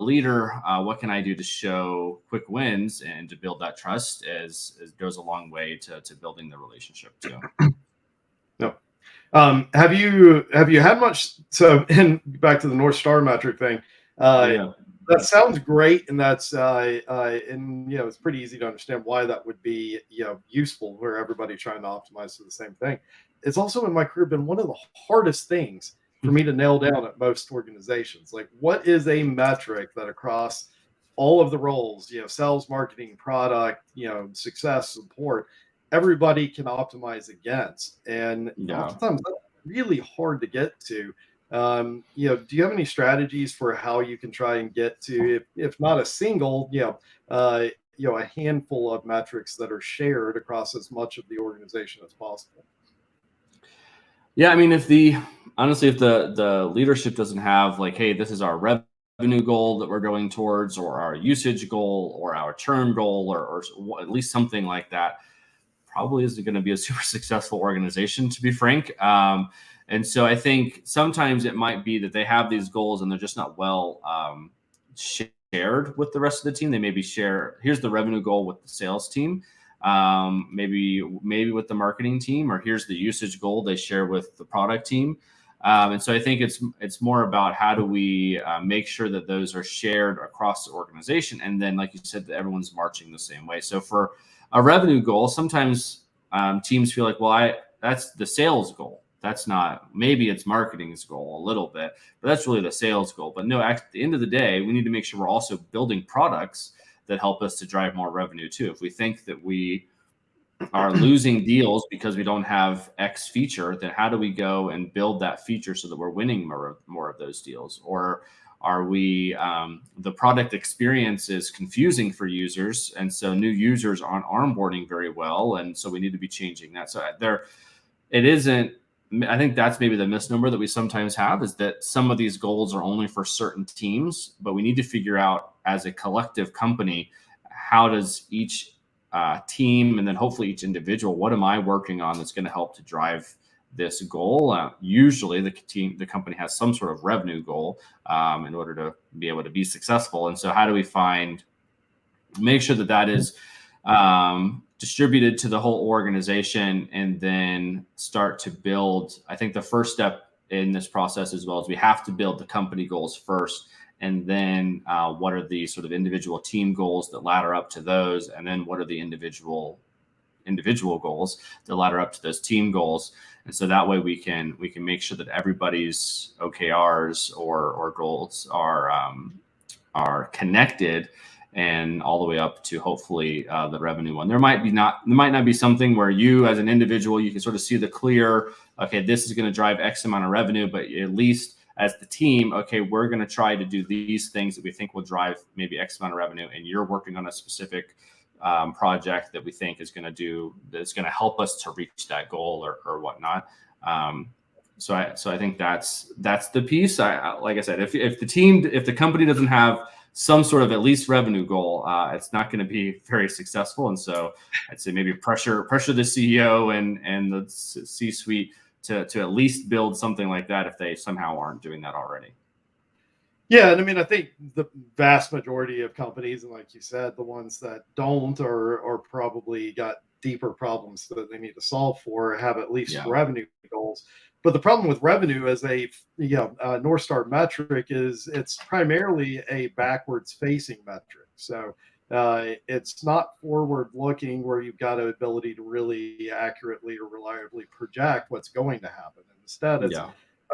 leader? What can I do to show quick wins and to build that trust, as goes a long way to building the relationship too. No. Have you had much? So, and back to the North Star metric thing. Uh, Yeah. that sounds great, and and it's pretty easy to understand why that would be useful, where everybody's trying to optimize for the same thing. It's also in my career been one of the hardest things for me to nail down at most organizations. Like, what is a metric that across all of the roles, sales, marketing, product, success, support, everybody can optimize against. And Yeah. oftentimes that's really hard to get to. Do you have any strategies for how you can try and get to, if not a single, a handful of metrics that are shared across as much of the organization as possible? Yeah, I mean, if the leadership doesn't have, like, hey, this is our revenue goal that we're going towards, or our usage goal, or our churn goal, or at least something like that, probably isn't going to be a super successful organization, to be frank. And so I think sometimes it might be that they have these goals and they're just not well shared with the rest of the team. They maybe share, here's the revenue goal with the sales team, maybe with the marketing team, or here's the usage goal they share with the product team. And so I think it's more about how do we make sure that those are shared across the organization, and then, like you said, that everyone's marching the same way. So for a revenue goal, sometimes teams feel like, well, that's the sales goal. That's not, maybe it's marketing's goal a little bit, but that's really the sales goal. But no, at the end of the day, we need to make sure we're also building products that help us to drive more revenue too. If we think that we are losing deals because we don't have X feature, then how do we go and build that feature so that we're winning more of those deals? Or are we, the product experience is confusing for users, and so new users aren't onboarding very well, and so we need to be changing that. So it isn't, I think that's maybe the misnomer that we sometimes have, is that some of these goals are only for certain teams, but we need to figure out, as a collective company, how does each team, and then hopefully each individual, what am I working on that's going to help to drive this goal? Usually the company has some sort of revenue goal in order to be able to be successful. And so how do we make sure that that is distributed to the whole organization, and then start to build? I think the first step in this process, as well, is we have to build the company goals first, and then what are the sort of individual team goals that ladder up to those, and then what are the individual goals that ladder up to those team goals. And so that way we can make sure that everybody's OKRs or goals are connected, and all the way up to hopefully the revenue one. There might not be something where you, as an individual, you can sort of see the clear, okay, this is going to drive X amount of revenue, but at least as the team, okay, we're going to try to do these things that we think will drive maybe X amount of revenue, and you're working on a specific project that we think is going to help us to reach that goal or whatnot. So I think that's the piece. Like I said, if the company doesn't have some sort of at least revenue goal, it's not going to be very successful. And so I'd say maybe pressure the CEO and the C-suite to at least build something like that if they somehow aren't doing that already. Yeah, and I mean, I think the vast majority of companies, and like you said, the ones that don't are probably got deeper problems that they need to solve for, have at least revenue goals. But the problem with revenue as a North Star metric is it's primarily a backwards facing metric. So it's not forward looking where you've got an ability to really accurately or reliably project what's going to happen. And instead, it's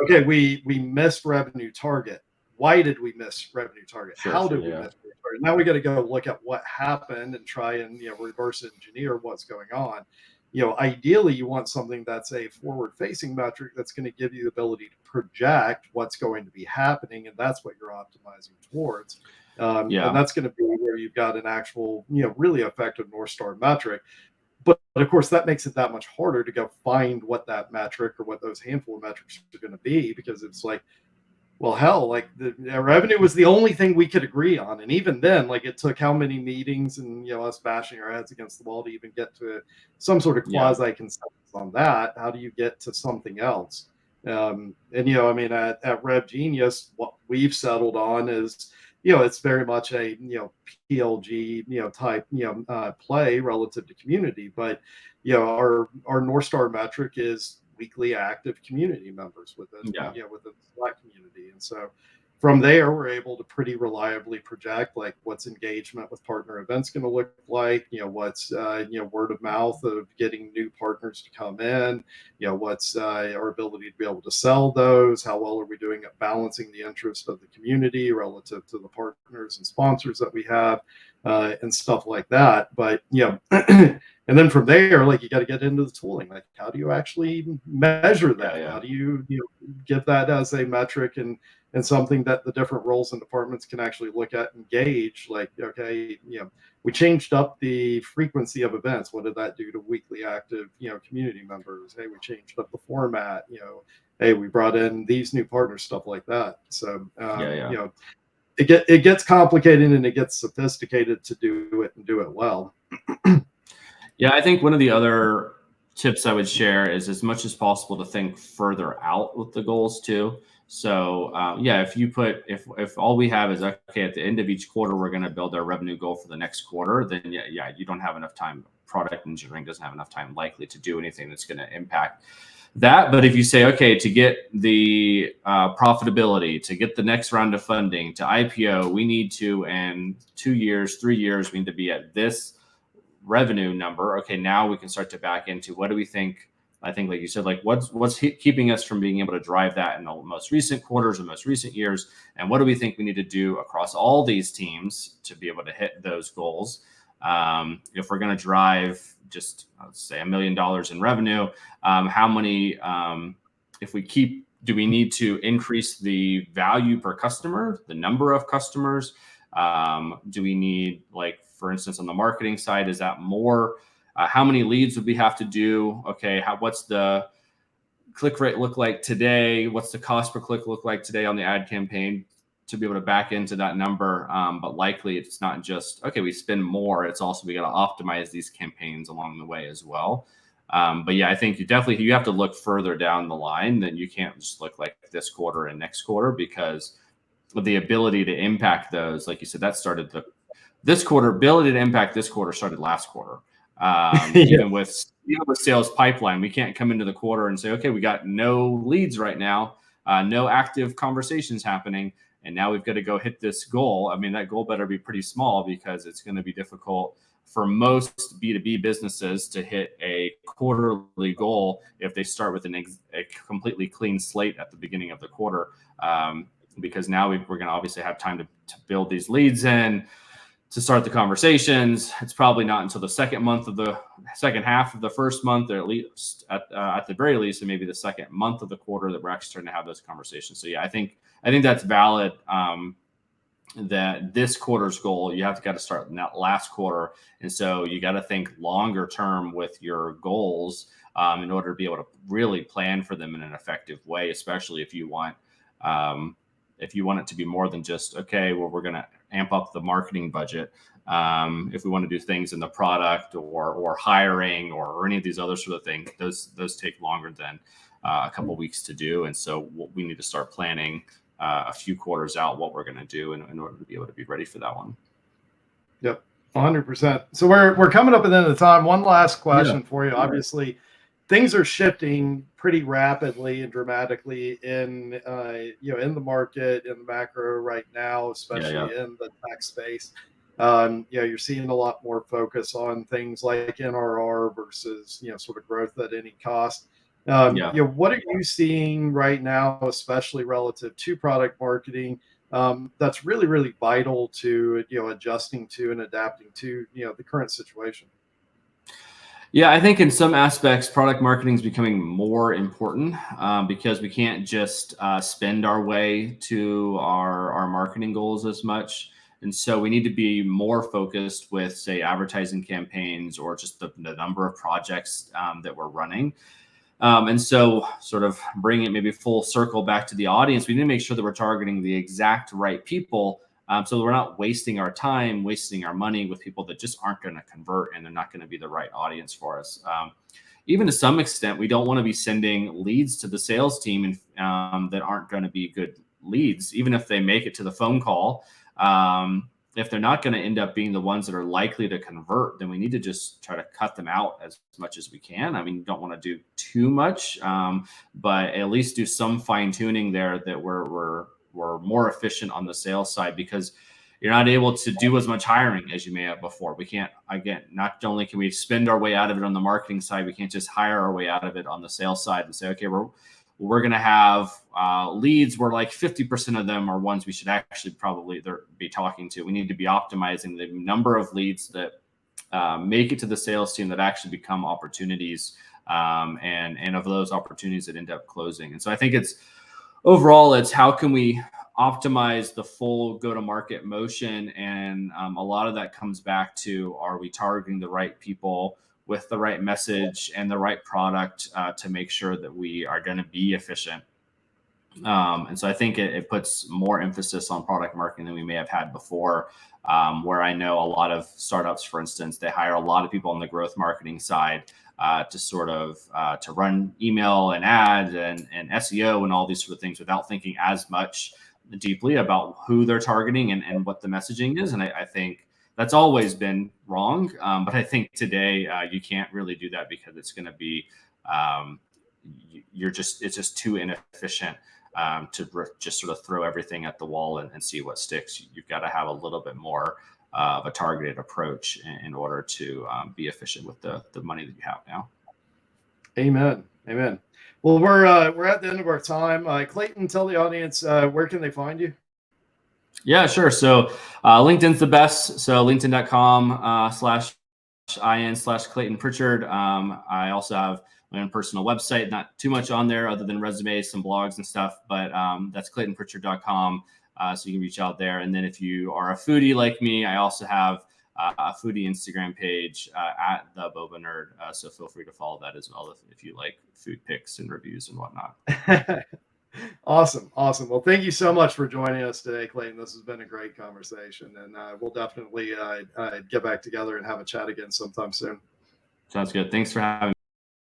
okay, we missed revenue target. Why did we miss revenue target? How did we miss revenue target? Now we got to go look at what happened and try and reverse engineer what's going on. Ideally, you want something that's a forward-facing metric that's going to give you the ability to project what's going to be happening, and that's what you're optimizing towards. And that's going to be where you've got an actual, really effective North Star metric. But of course, that makes it that much harder to go find what that metric or what those handful of metrics are going to be, because it's like, well, hell, like the revenue was the only thing we could agree on. And even then, like it took how many meetings and, us bashing our heads against the wall to even get to some sort of quasi consensus on that. How do you get to something else? And, I mean, at RevGenius, what we've settled on is, it's very much a, PLG, type, play relative to community. But, our North Star metric is weekly active community members within within the Slack community. And so from there, we're able to pretty reliably project like what's engagement with partner events going to look like, what's word of mouth of getting new partners to come in, what's our ability to be able to sell those, how well are we doing at balancing the interest of the community relative to the partners and sponsors that we have, and stuff like that. But and then from there, like you got to get into the tooling. Like, how do you actually measure that? How do you give that as a metric and something that the different roles and departments can actually look at and gauge? Like, okay, we changed up the frequency of events. What did that do to weekly active, community members? Hey, we changed up the format. Hey, we brought in these new partners, stuff like that. So, it gets complicated and it gets sophisticated to do it and do it well. Yeah, I think one of the other tips I would share is as much as possible to think further out with the goals too. So if all we have is, okay, at the end of each quarter, we're going to build our revenue goal for the next quarter, then you don't have enough time. Product engineering doesn't have enough time likely to do anything that's going to impact that. But if you say, okay, to get the profitability, to get the next round of funding, to IPO, we need to, in 2 years, 3 years, we need to be at this revenue number. Okay, now we can start to back into what do we think? I think, like you said, like what's keeping us from being able to drive that in the most recent quarters and most recent years, and what do we think we need to do across all these teams to be able to hit those goals? If we're going to drive just, let's say, $1 million in revenue, how many? Do we need to increase the value per customer, the number of customers? Do we need, like, for instance, on the marketing side, is that more? How many leads would we have to do? Okay, what's the click rate look like today? What's the cost per click look like today on the ad campaign to be able to back into that number? But likely it's not just, okay, we spend more. It's also we got to optimize these campaigns along the way as well. But yeah, I think you have to look further down the line. Then you can't just look like this quarter and next quarter, because the ability to impact those, like you said, that started this quarter. Ability to impact this quarter started last quarter. Even with sales pipeline, we can't come into the quarter and say, okay, we got no leads right now, no active conversations happening, and now we've got to go hit this goal. I mean, that goal better be pretty small, because it's going to be difficult for most B2B businesses to hit a quarterly goal if they start with a completely clean slate at the beginning of the quarter. Because now we're going to obviously have time to build these leads in, to start the conversations. It's probably not until the second half of the first month, or at least at the very least, and maybe the second month of the quarter, that we're actually starting to have those conversations. So yeah, I think that's valid. that this quarter's goal, you have to got to start in that last quarter. And so you got to think longer term with your goals in order to be able to really plan for them in an effective way, especially if you want it to be more than just, okay, well, we're going to amp up the marketing budget. If we want to do things in the product or hiring or any of these other sort of things, those take longer than a couple of weeks to do. And so we need to start planning a few quarters out what we're going to do in order to be able to be ready for that one. Yep, 100%. So we're coming up at the end of the time. One last question for you. Obviously, things are shifting pretty rapidly and dramatically in in the market, in the macro right now, especially in the tech space. You're seeing a lot more focus on things like NRR versus sort of growth at any cost. What are you seeing right now, especially relative to product marketing, that's really, really vital to adjusting to and adapting to the current situation? Yeah, I think in some aspects, product marketing is becoming more important because we can't just spend our way to our marketing goals as much. And so we need to be more focused with, say, advertising campaigns or just the number of projects that we're running. And so sort of bring it maybe full circle back to the audience. We need to make sure that we're targeting the exact right people so that we're not wasting our time, wasting our money with people that just aren't going to convert and they're not going to be the right audience for us. Even to some extent, we don't want to be sending leads to the sales team that aren't going to be good leads, even if they make it to the phone call. If they're not going to end up being the ones that are likely to convert, then we need to just try to cut them out as much as we can. I mean, you don't want to do too much, but at least do some fine tuning there that we're more efficient on the sales side, because you're not able to do as much hiring as you may have before. We can't, again, not only can we spend our way out of it on the marketing side, we can't just hire our way out of it on the sales side and say, okay, we're going to have leads where like 50% of them are ones we should actually probably be talking to. We need to be optimizing the number of leads that make it to the sales team that actually become opportunities and of those opportunities that end up closing. And so I think overall, it's how can we optimize the full go-to-market motion? And a lot of that comes back to, are we targeting the right people with the right message and the right product to make sure that we are going to be efficient? And so I think it puts more emphasis on product marketing than we may have had before, where I know a lot of startups, for instance, they hire a lot of people on the growth marketing side to sort of to run email and ads and SEO and all these sort of things without thinking as much deeply about who they're targeting and what the messaging is. And I think that's always been wrong. But I think today you can't really do that because it's going to be, it's just too inefficient to just sort of throw everything at the wall and see what sticks. You've got to have a little bit more of a targeted approach in order to be efficient with the money that you have now. Amen. Amen. Well, we're at the end of our time. Clayton, tell the audience where can they find you? Yeah, sure. So LinkedIn's the best. So linkedin.com/in/Clayton Pritchard. I also have my own personal website, not too much on there other than resumes, some blogs and stuff, but that's claytonpritchard.com. So you can reach out there. And then if you are a foodie like me, I also have a foodie Instagram page at the Boba Nerd. So feel free to follow that as well if you like food pics and reviews and whatnot. Awesome. Well, thank you so much for joining us today, Clayton. This has been a great conversation, and we'll definitely get back together and have a chat again sometime soon. Sounds good. Thanks for having me.